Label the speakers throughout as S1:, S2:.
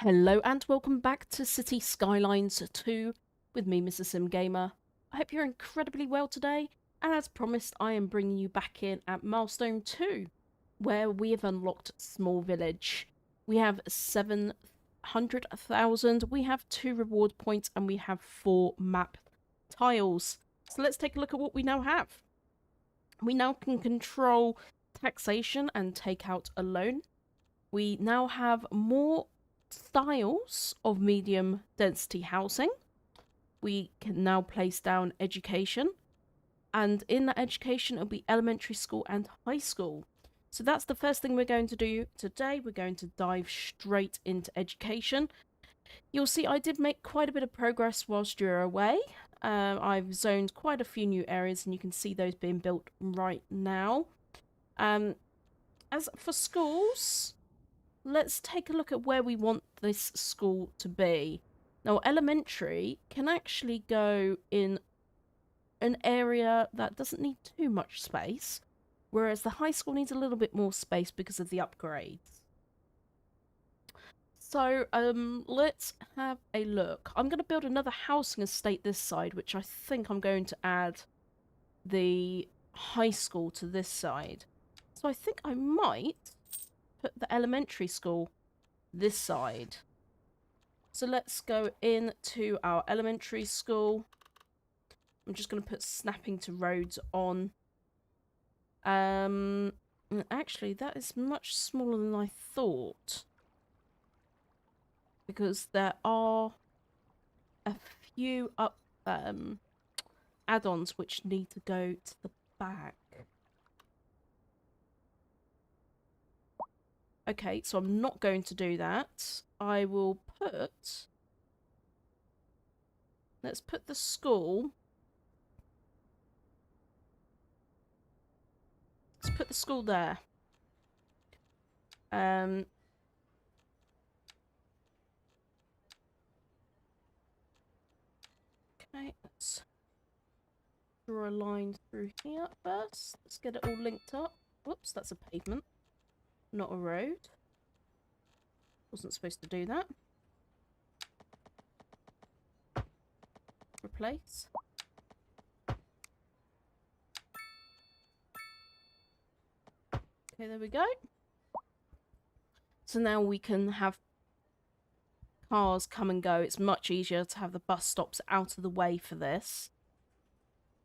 S1: Hello and welcome back to City Skylines 2 with me, Mr. Sim Gamer. I hope you're incredibly well today, and as promised, I am bringing you back in at Milestone 2, where we have unlocked Small Village. We have 700,000, we have 2 reward points, and we have 4 map tiles. So let's take a look at what we now have. We now can control taxation and take out a loan. We now have more styles of medium density housing. We can now place down education, and in that education it'll be elementary school and high school. So that's the first thing we're going to do today. We're going to dive straight into education. You'll see I did make quite a bit of progress whilst you're away. I've zoned quite a few new areas, and you can see those being built right now. As for schools, let's take a look at where we want this school to be. Now, elementary can actually go in an area that doesn't need too much space, whereas the high school needs a little bit more space because of the upgrades. So, let's have a look. I'm going to build another housing estate this side, which I think I'm going to add the high school to this side. So I think I might put the elementary school this side. So let's go into our elementary school. I'm just going to put snapping to roads on. Actually, that is much smaller than I thought, because there are a few add-ons which need to go to the back. Okay, so I'm not going to do that. I will put... Let's put the school... Let's put the school there. Okay, let's draw a line through here first. Let's get it all linked up. Whoops, that's a pavement, not a road. Wasn't supposed to do that. Replace. Okay, there we go. So now we can have cars come and go. It's much easier to have the bus stops out of the way for this.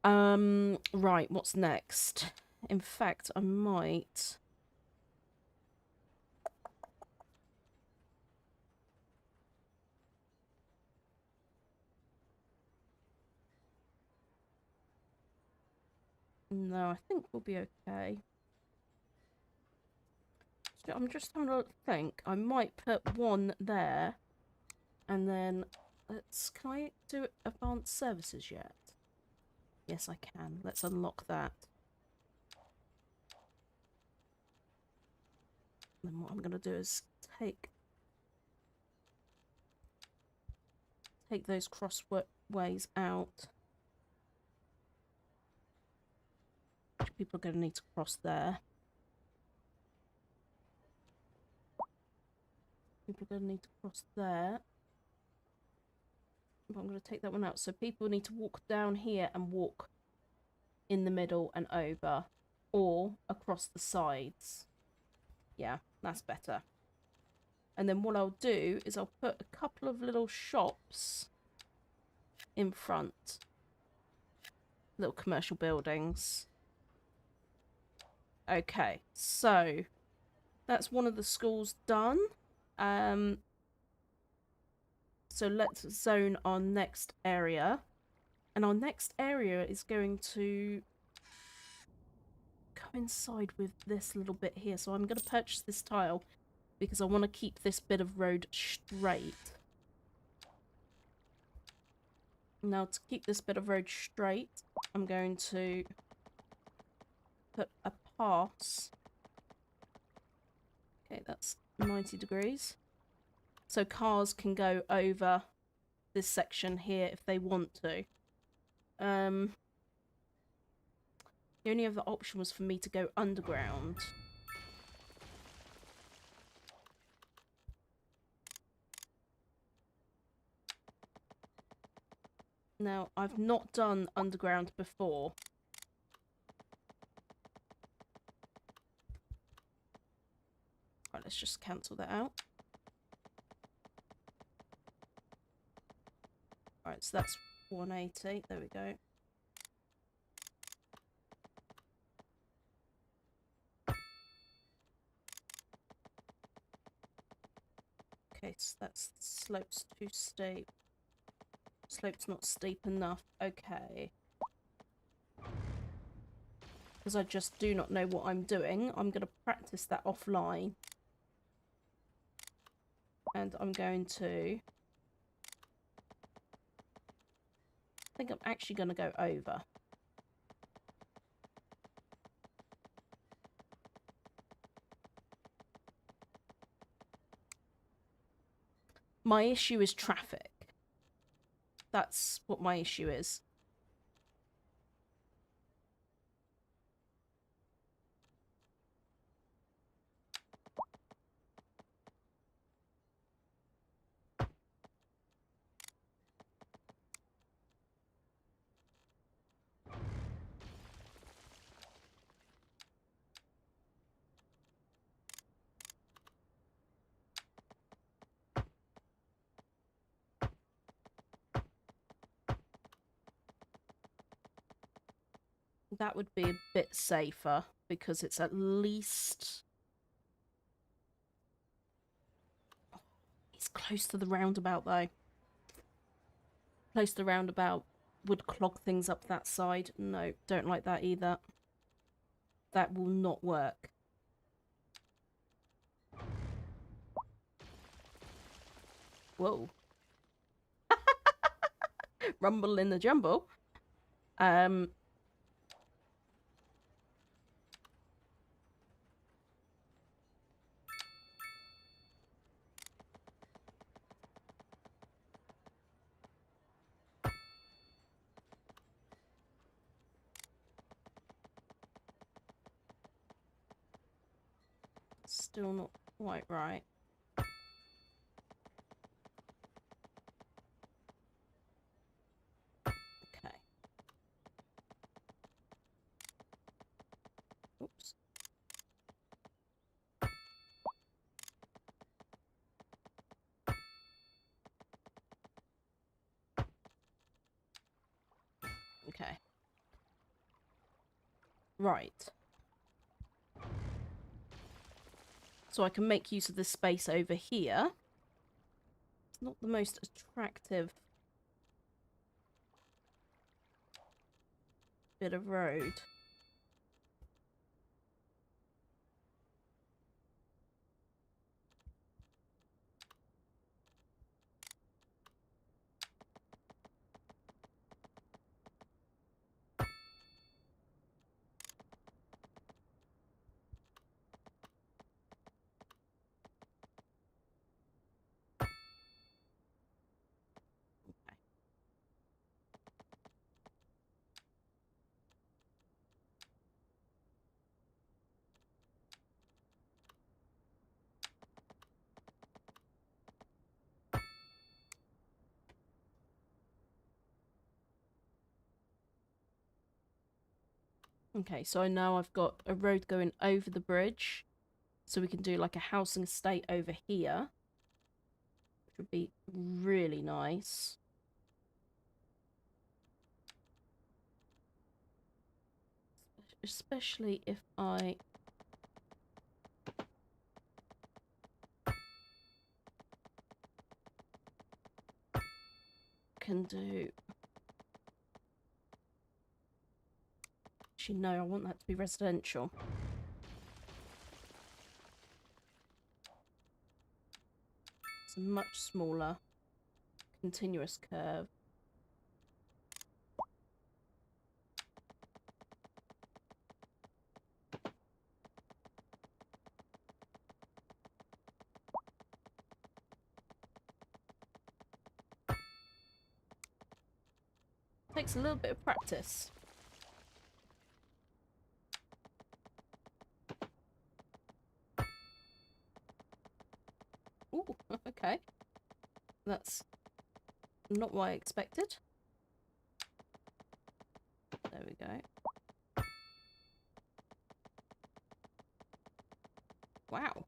S1: Right, what's next? In fact, I might... No, I think we'll be okay. So I'm just having a think. I might put one there, and then can I do advanced services yet? Yes, I can. Let's unlock that. Then what I'm going to do is take those crossways out. People are going to need to cross there. People are going to need to cross there. But I'm going to take that one out. So people need to walk down here and walk in the middle and over, or across the sides. Yeah, that's better. And then what I'll do is I'll put a couple of little shops in front. Little commercial buildings. Okay, so that's one of the schools done. So let's zone our next area. And our next area is going to coincide with this little bit here. So I'm going to purchase this tile because I want to keep this bit of road straight. Now, to keep this bit of road straight, I'm going to put a pass. Okay, that's 90 degrees. So cars can go over this section here if they want to. The only other option was for me to go underground. Now, I've not done underground before. Right, let's just cancel that out. Right, so that's 180. There we go. Okay, so that's slope's too steep. Slope's not steep enough. Okay. Because I just do not know what I'm doing. I'm going to practice that offline. And I'm going to... I think I'm actually going to go over. My issue is traffic. That's what my issue is. That would be a bit safer because it's at least... It's close to the roundabout though. Close to the roundabout would clog things up that side. No, don't like that either. That will not work. Whoa. Rumble in the jumble. Still not quite right. Okay. Oops. Okay. Right. So I can make use of this space over here. It's not the most attractive bit of road. Okay, so now I've got a road going over the bridge. So we can do like a housing estate over here. Which would be really nice. Especially if I... can do... Actually, no, I want that to be residential. It's a much smaller, continuous curve. Takes a little bit of practice. Ooh, okay. That's not what I expected. we go. Wow.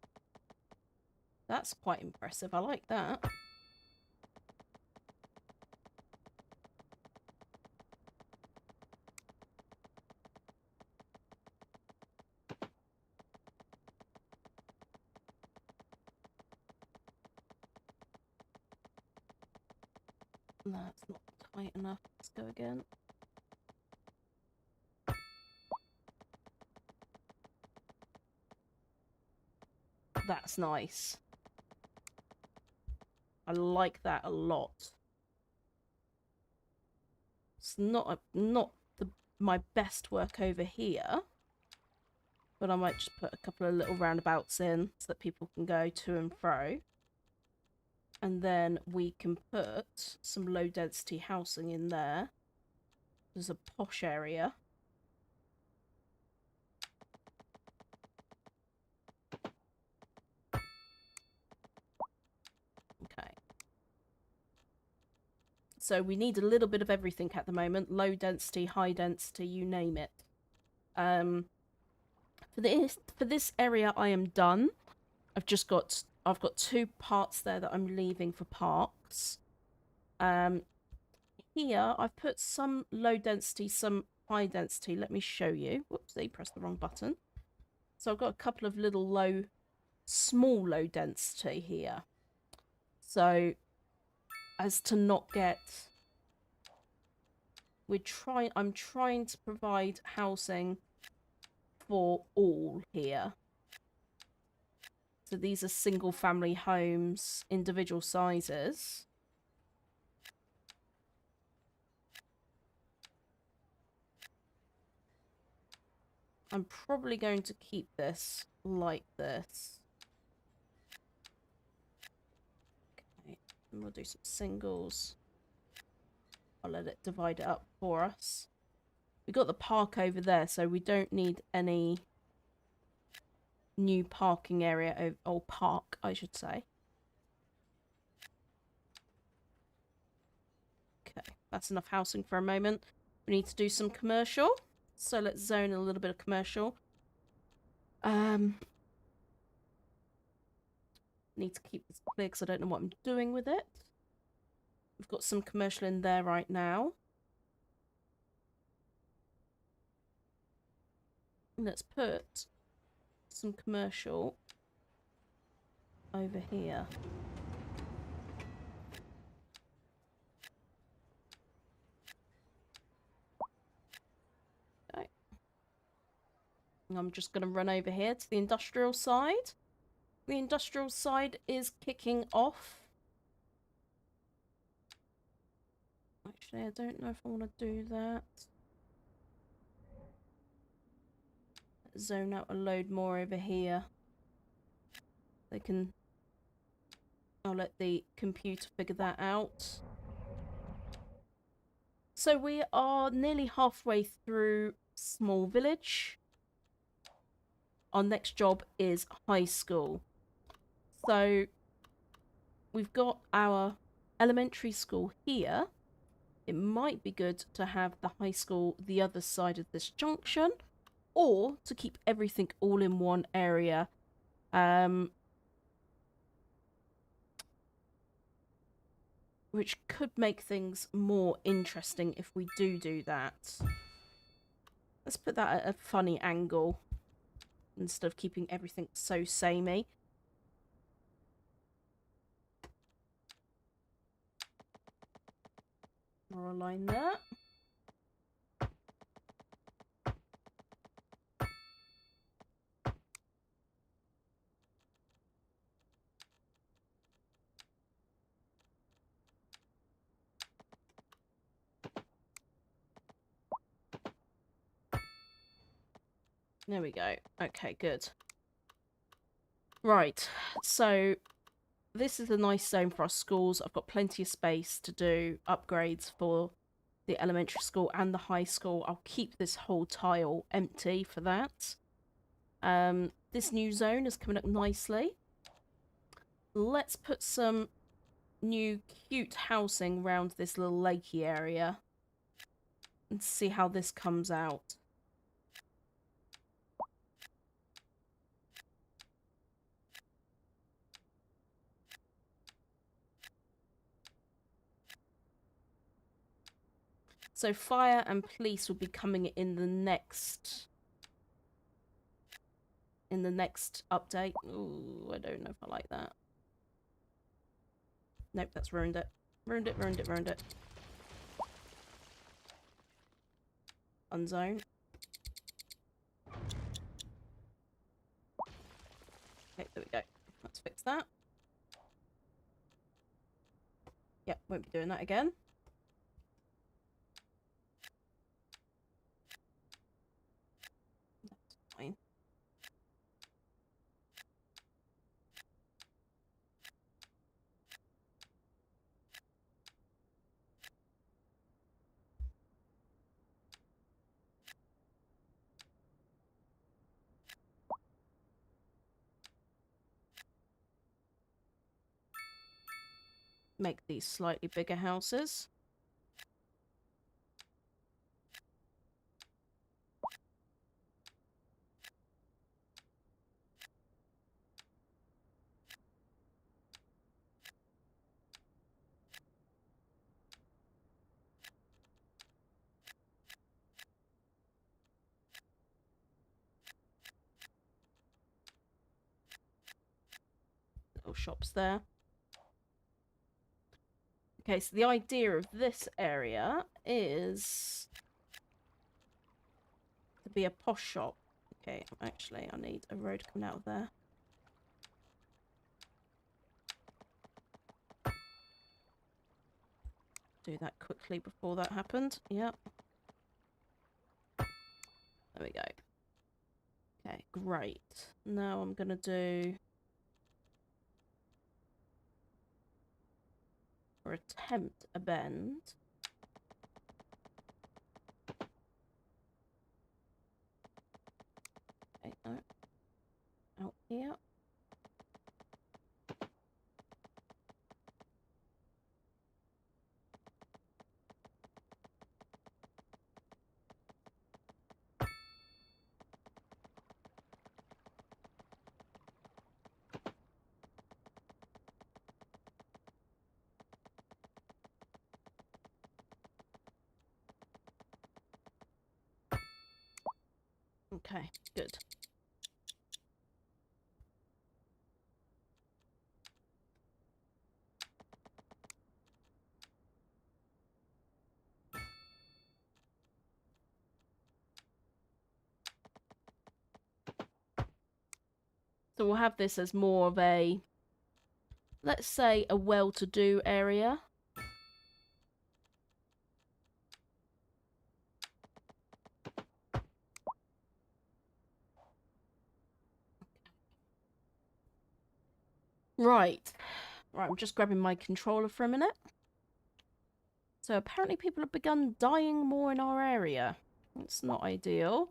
S1: That's quite impressive. I like that. That's not tight enough. Let's go again. That's nice. I like that a lot. It's not my best work over here, but I might just put a couple of little roundabouts in so that people can go to and fro. And then we can put some low density housing in there. There's a posh area. Okay. So we need a little bit of everything at the moment. Low density, high density, you name it. For this area I am done. I've got 2 parts there that I'm leaving for parks. Here I've put some low density, some high density. Let me show you. Whoopsie, pressed the wrong button. So I've got a couple of little small low density here. So as to not get, I'm trying to provide housing for all here. So these are single family homes, individual sizes. I'm probably going to keep this like this. Okay, and we'll do some singles. I'll let it divide it up for us. We've got the park over there, so we don't need any new parking area, or park, I should say. Okay, that's enough housing for a moment. We need to do some commercial. So let's zone a little bit of commercial. Need to keep this clear because I don't know what I'm doing with it. We've got some commercial in there right now. Let's put some commercial over here. Okay. I'm just going to run over here to the industrial side. The industrial side is kicking off. Actually, I don't know if I want to do that. Zone out a load more over here. They can... I'll let the computer figure that out. So we are nearly halfway through Small Village. Our next job is high school. So we've got our elementary school here. It might be good to have the high school the other side of this junction, or to keep everything all in one area. Which could make things more interesting if we do that. Let's put that at a funny angle instead of keeping everything so samey. I'll align that. There we go. Okay, good. Right, so this is a nice zone for our schools. I've got plenty of space to do upgrades for the elementary school and the high school. I'll keep this whole tile empty for that. This new zone is coming up nicely. Let's put some new cute housing around this little lakey area. and see how this comes out. So fire and police will be coming in the next update. Ooh, I don't know if I like that. Nope, that's ruined it. Ruined it, ruined it, ruined it. Unzone. Okay, there we go. Let's fix that. Yep, won't be doing that again. That's fine. Make these slightly bigger houses. Little shops there. Okay, so the idea of this area is to be a posh shop. Okay, actually, I need a road coming out of there. Do that quickly before that happened. Yep. There we go. Okay, great. Now I'm going to do... or attempt a bend. Okay, no. Out here. Okay, good. So we'll have this as more of a, let's say, a well-to-do area. Right. Right, I'm just grabbing my controller for a minute. So apparently people have begun dying more in our area. It's not ideal.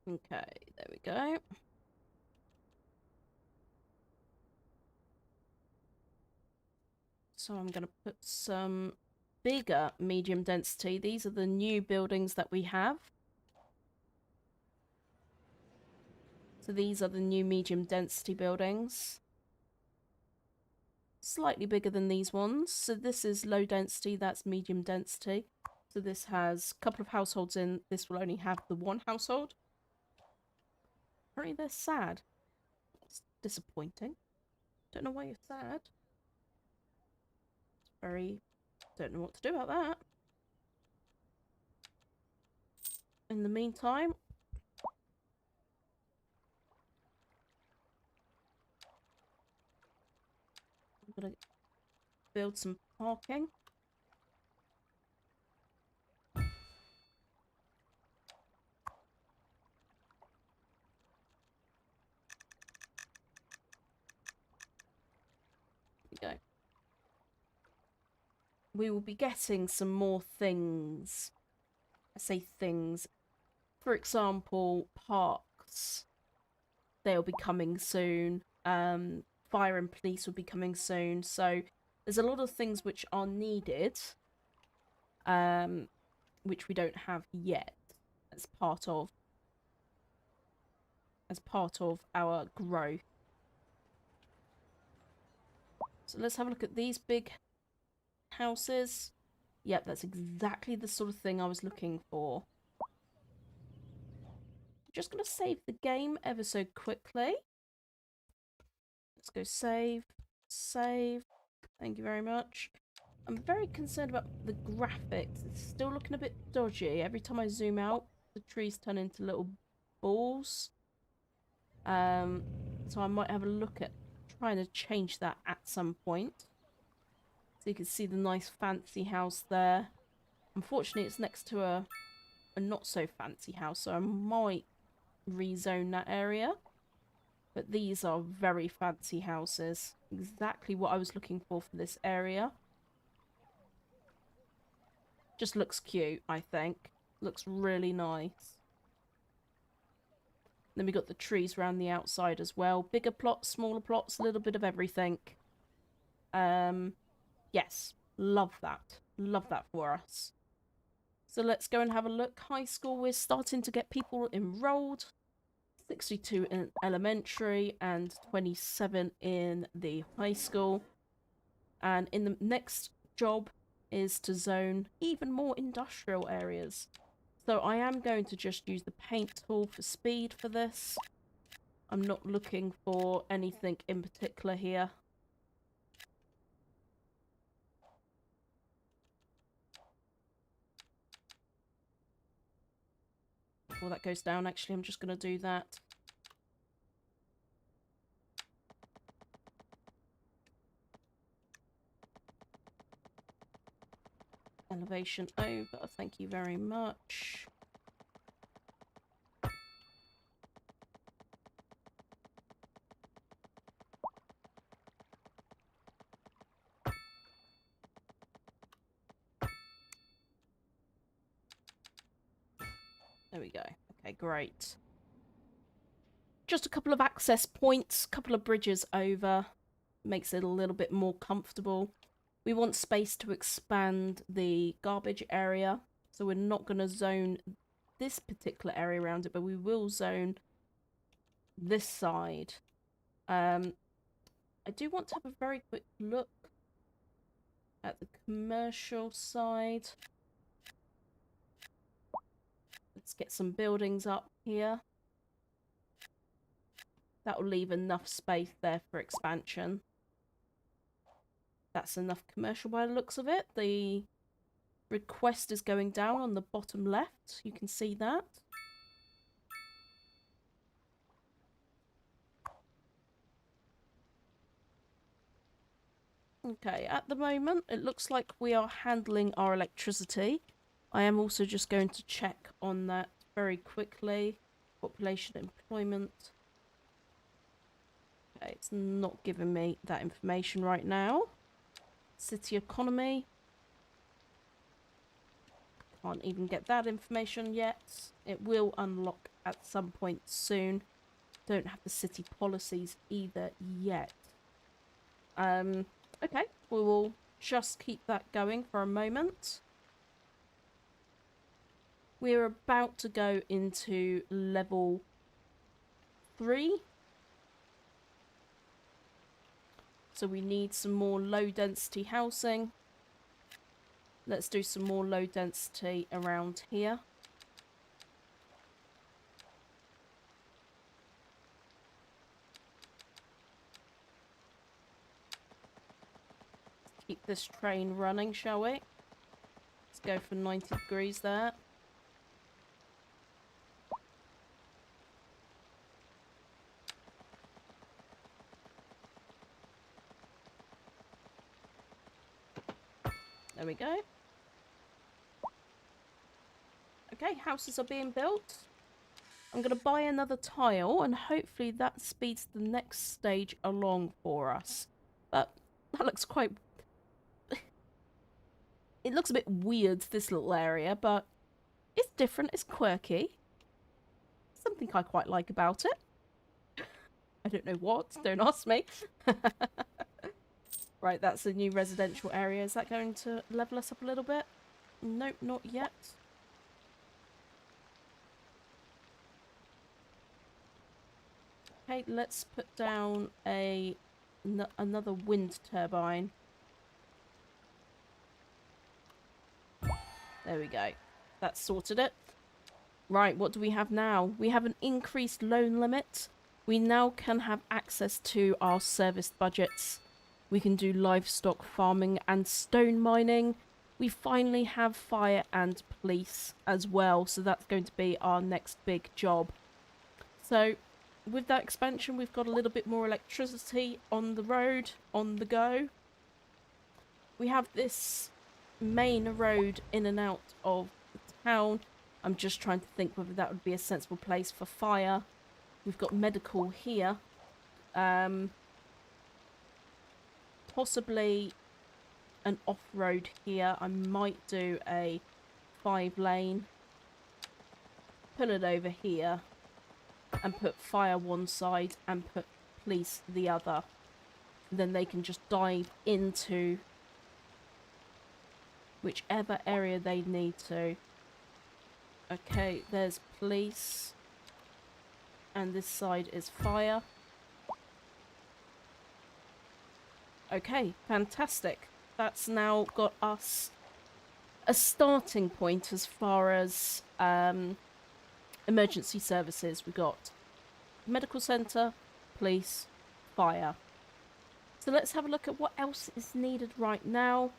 S1: Okay, there we go. So I'm going to put some bigger medium density. These are the new buildings that we have. So these are the new medium density buildings. Slightly bigger than these ones. So this is low density, that's medium density. So this has a couple of households in. This will only have the one household. Apparently they're sad. It's disappointing. Don't know why you're sad. It's very... don't know what to do about that. In the meantime... I'm gonna build some parking. There we go. we will be getting some more things. I say things. For example, parks. They'll be coming soon. Fire and police will be coming soon. So there's a lot of things which are needed, which we don't have yet as part of our growth. So let's have a look at these big houses. Yep, that's exactly the sort of thing I was looking for. Just going to save the game ever so quickly. Let's go save. Save. Thank you very much. I'm very concerned about the graphics. It's still looking a bit dodgy. Every time I zoom out, the trees turn into little balls. So I might have a look at trying to change that at some point. So you can see the nice fancy house there. Unfortunately, it's next to a not so fancy house, so I might rezone that area. But these are very fancy houses. Exactly what I was looking for this area. Just looks cute, I think. Looks really nice. Then we got the trees around the outside as well. Bigger plots, smaller plots, a little bit of everything. Yes, love that. Love that for us. So let's go and have a look. High school, we're starting to get people enrolled. 62 in elementary and 27 in the high school. And in the next job is to zone even more industrial areas. So I am going to just use the paint tool for speed for this. I'm not looking for anything in particular here. Before that goes down, actually, I'm just going to do that. Elevation over, thank you very much. There we go. Okay, great. Just a couple of access points, couple of bridges over. Makes it a little bit more comfortable. We want space to expand the garbage area, so we're not going to zone this particular area around it, but we will zone this side. I do want to have a very quick look at the commercial side. Let's get some buildings up here. That will leave enough space there for expansion. That's enough commercial by the looks of it. The request is going down on the bottom left. You can see that. Okay, at the moment, it looks like we are handling our electricity. I am also just going to check on that very quickly. Population, employment. Okay, it's not giving me that information right now. City economy. Can't even get that information yet. It will unlock at some point soon. Don't have the city policies either yet. Okay, we will just keep that going for a moment. We're about to go into level 3. So we need some more low density housing. Let's do some more low density around here. Keep this train running, shall we? Let's go for 90 degrees there. There we go. Okay, houses are being built. I'm going to buy another tile and hopefully that speeds the next stage along for us. But that looks quite... It looks a bit weird, this little area, but it's different, it's quirky. Something I quite like about it. I don't know what, don't ask me. Right, that's a new residential area. Is that going to level us up a little bit? Nope, not yet. Okay, let's put down another wind turbine. There we go. That's sorted it. Right, what do we have now? We have an increased loan limit. We now can have access to our serviced budgets. We can do livestock farming and stone mining. We finally have fire and police as well, so that's going to be our next big job. So with that expansion, we've got a little bit more electricity on the road, on the go. We have this main road in and out of the town. I'm just trying to think whether that would be a sensible place for fire. We've got medical here. Possibly an off-road here. I might do a 5-lane. Pull it over here. And put fire one side and put police the other. Then they can just dive into whichever area they need to. Okay, there's police. And this side is fire. Okay, fantastic. That's now got us a starting point as far as emergency services. We got medical centre, police, fire. So let's have a look at what else is needed right now.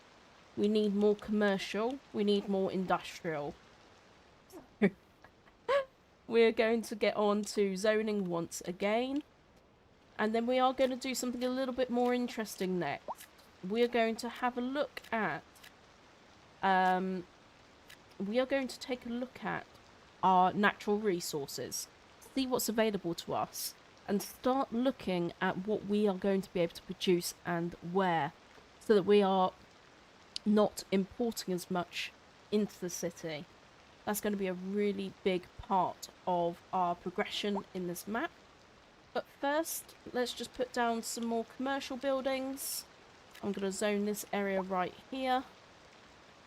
S1: We need more commercial. We need more industrial. We're going to get on to zoning once again. And then we are going to do something a little bit more interesting next. We're going to have a look at... we are going to take a look at our natural resources. See what's available to us. And start looking at what we are going to be able to produce and where. So that we are not importing as much into the city. That's going to be a really big part of our progression in this map. But first, let's just put down some more commercial buildings. I'm going to zone this area right here.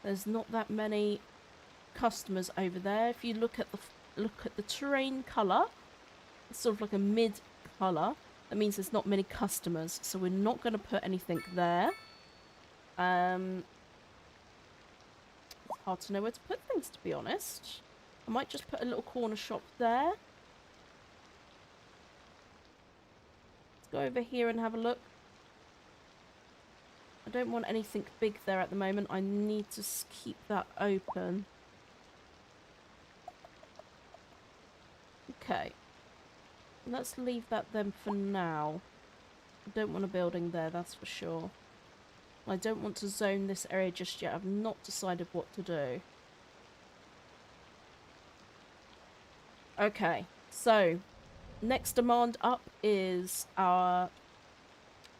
S1: There's not that many customers over there. If you look at the terrain colour, it's sort of like a mid colour. That means there's not many customers, so we're not going to put anything there. It's hard to know where to put things, to be honest. I might just put a little corner shop there. Let's go over here and have a look. I don't want anything big there at the moment. I need to keep that open. Okay. Let's leave that then for now. I don't want a building there, that's for sure. I don't want to zone this area just yet. I've not decided what to do. Okay, so next demand up is our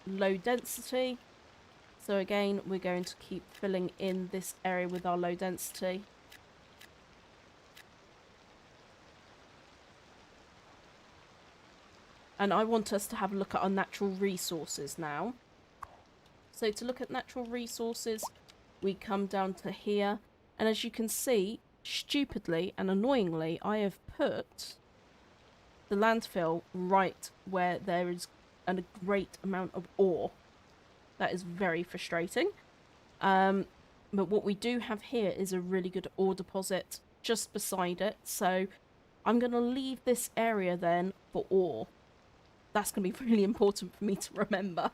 S1: low density. So again, we're going to keep filling in this area with our low density. And I want us to have a look at our natural resources now. So to look at natural resources, we come down to here. And as you can see, stupidly and annoyingly, I have put the landfill right where there is a great amount of ore. That is very frustrating. But what we do have here is a really good ore deposit just beside it. So I'm going to leave this area then for ore. That's going to be really important for me to remember.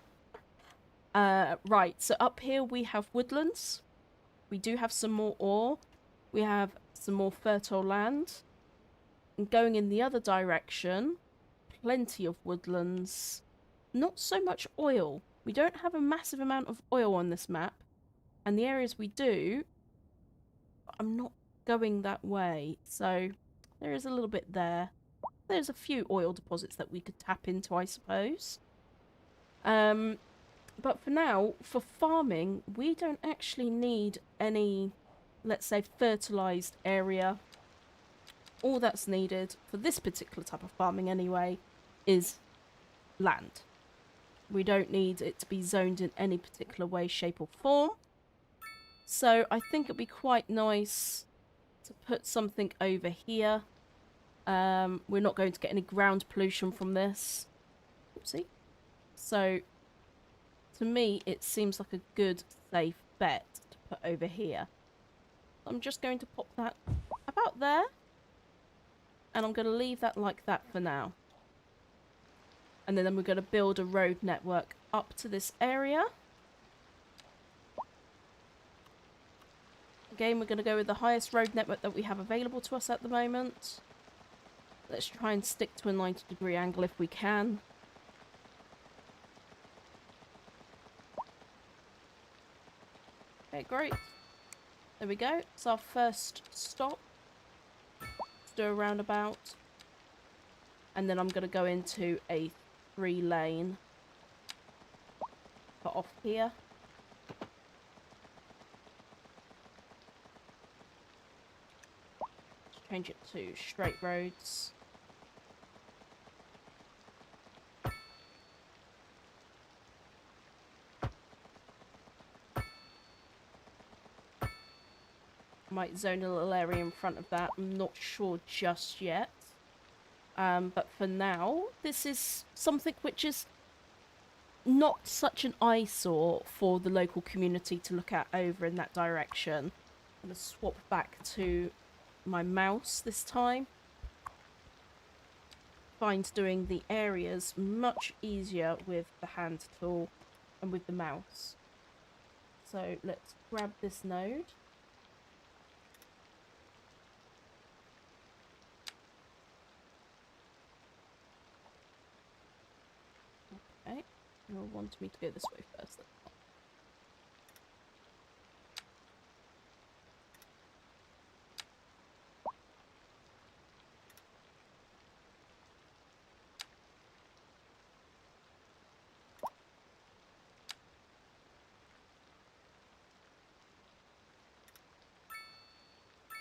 S1: Right, so up here we have woodlands. We do have some more ore. We have some more fertile land. And going in the other direction, plenty of woodlands. Not so much oil. We don't have a massive amount of oil on this map. And the areas we do, I'm not going that way. So there is a little bit there. There's a few oil deposits that we could tap into, I suppose. But for now, for farming, we don't actually need any, let's say, fertilised area. All that's needed for this particular type of farming anyway is land. We don't need it to be zoned in any particular way, shape or form. So I think it'd be quite nice to put something over here. We're not going to get any ground pollution from this. Oopsie. So to me, it seems like a good, safe bet to put over here. I'm just going to pop that about there. And I'm going to leave that like that for now. And then we're going to build a road network up to this area. Again, we're going to go with the highest road network that we have available to us at the moment. Let's try and stick to a 90-degree angle if we can. Okay, great. There we go. It's our first stop. Let's do a roundabout. And then I'm going to go into a 3-lane for off here. Let's change it to straight roads. Might zone a little area in front of that. I'm not sure just yet. But for now, this is something which is not such an eyesore for the local community to look at over in that direction. I'm going to swap back to my mouse this time. Find doing the areas much easier with the hand tool and with the mouse. So let's grab this node. Okay, you'll want me to go this way first.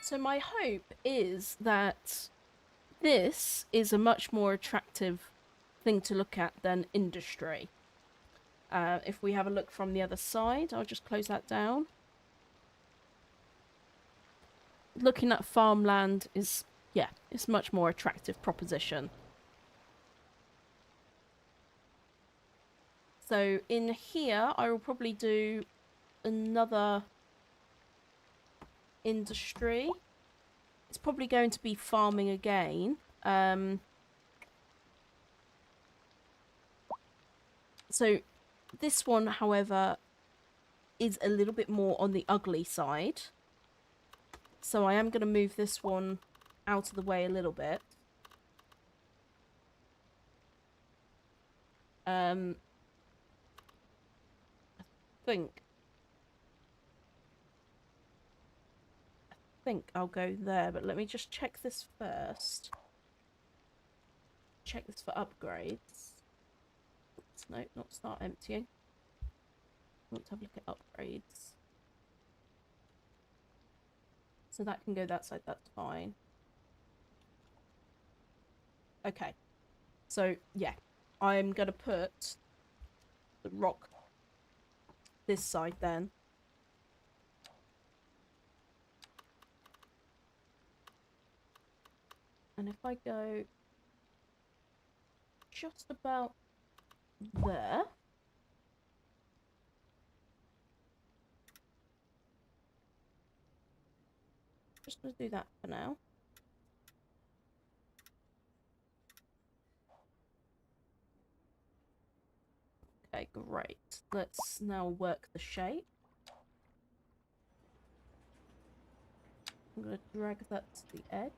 S1: So my hope is that this is a much more attractive thing to look at than industry. If we have a look from the other side, I'll just close that down. Looking at farmland is, yeah, it's a much more attractive proposition. So in here, I will probably do another industry. It's probably going to be farming again. So this one, however, is a little bit more on the ugly side. So I am going to move this one out of the way a little bit. I think I'll go there, but let me just check this first. Check this for upgrades. Oops, no, not start emptying. I want to have a look at upgrades. So that can go that side, that's fine. Okay. So, yeah. I'm going to put the rock this side then. And if I go just about there. Just going to do that for now. Okay, great. Let's now work the shape. I'm going to drag that to the edge.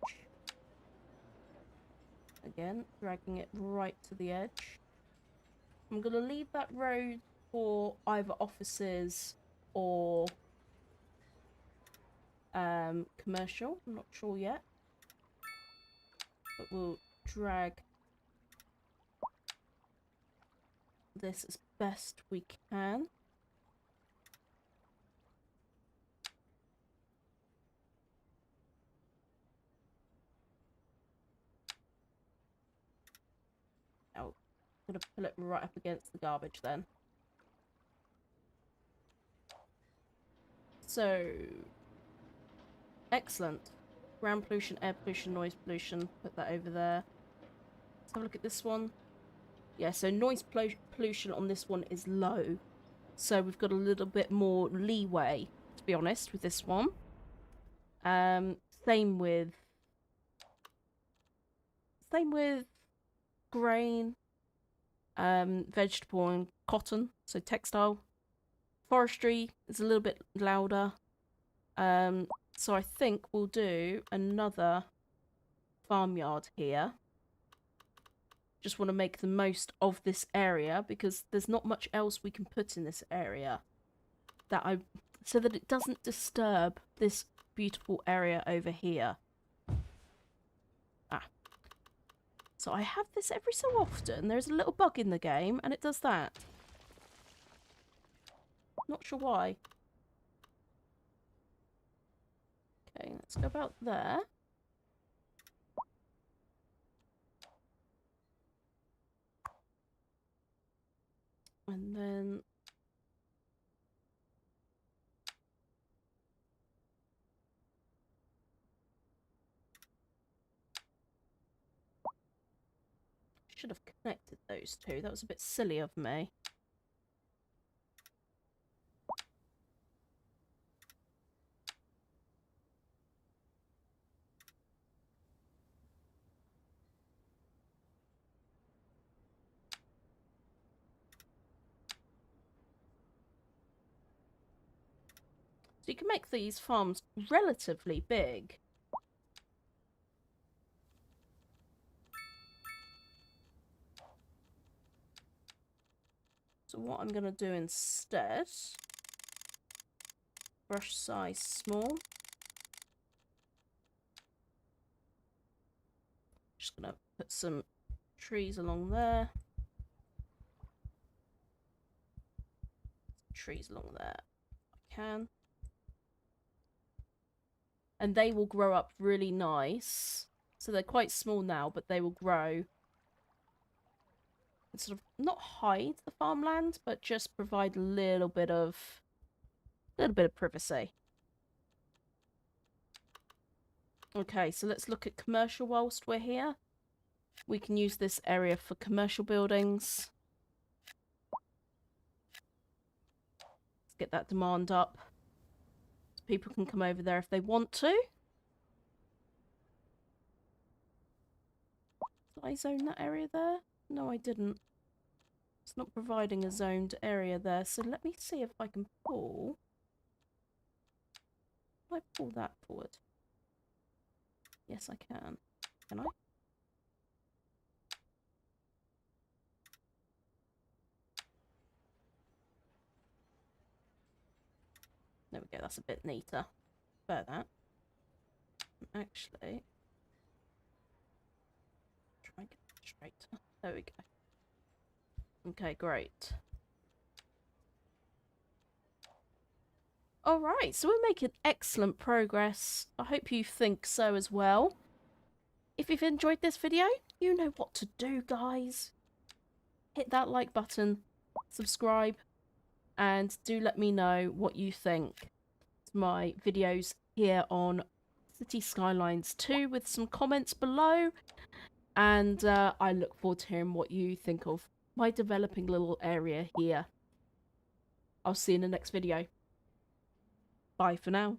S1: Again, dragging it right to the edge. I'm going to leave that road for either offices or commercial. I'm not sure yet. But we'll drag this as best we can. Oh, I'm gonna pull it right up against the garbage then. So, excellent. Ground pollution, air pollution, noise pollution. Put that over there. Let's have a look at this one. Yeah, so noise pollution on this one is low. So we've got a little bit more leeway, to be honest, with this one. Same with grain, vegetable and cotton, so textile. Forestry is a little bit louder. So I think we'll do another farmyard here. Just want to make the most of this area because there's not much else we can put in this area so that it doesn't disturb this beautiful area over here. So I have this every so often. There's a little bug in the game and it does that. Not sure why. Okay, let's go about there. And then should have connected those two. That was a bit silly of me. So you can make these farms relatively big. So what I'm going to do instead, brush size small. Just going to put some trees along there. Trees along there. I can. And they will grow up really nice. So they're quite small now, but they will grow and sort of not hide the farmland, but just provide a little bit of privacy. Okay, so let's look at commercial whilst we're here. We can use this area for commercial buildings. Let's get that demand up. So people can come over there if they want to. Did I zone that area there? No, I didn't. It's not providing a zoned area there. So let me see if I can pull. Can I pull that forward? Yes, I can. Can I? There we go, that's a bit neater. Bear that. Actually, try and get it straight. There we go. Okay, great. Alright, so we're making excellent progress. I hope you think so as well. If you've enjoyed this video, you know what to do, guys. Hit that like button, subscribe, and do let me know what you think. My videos here on City Skylines 2 with some comments below, and I look forward to hearing what you think of my developing little area here. I'll see you in the next video. Bye for now.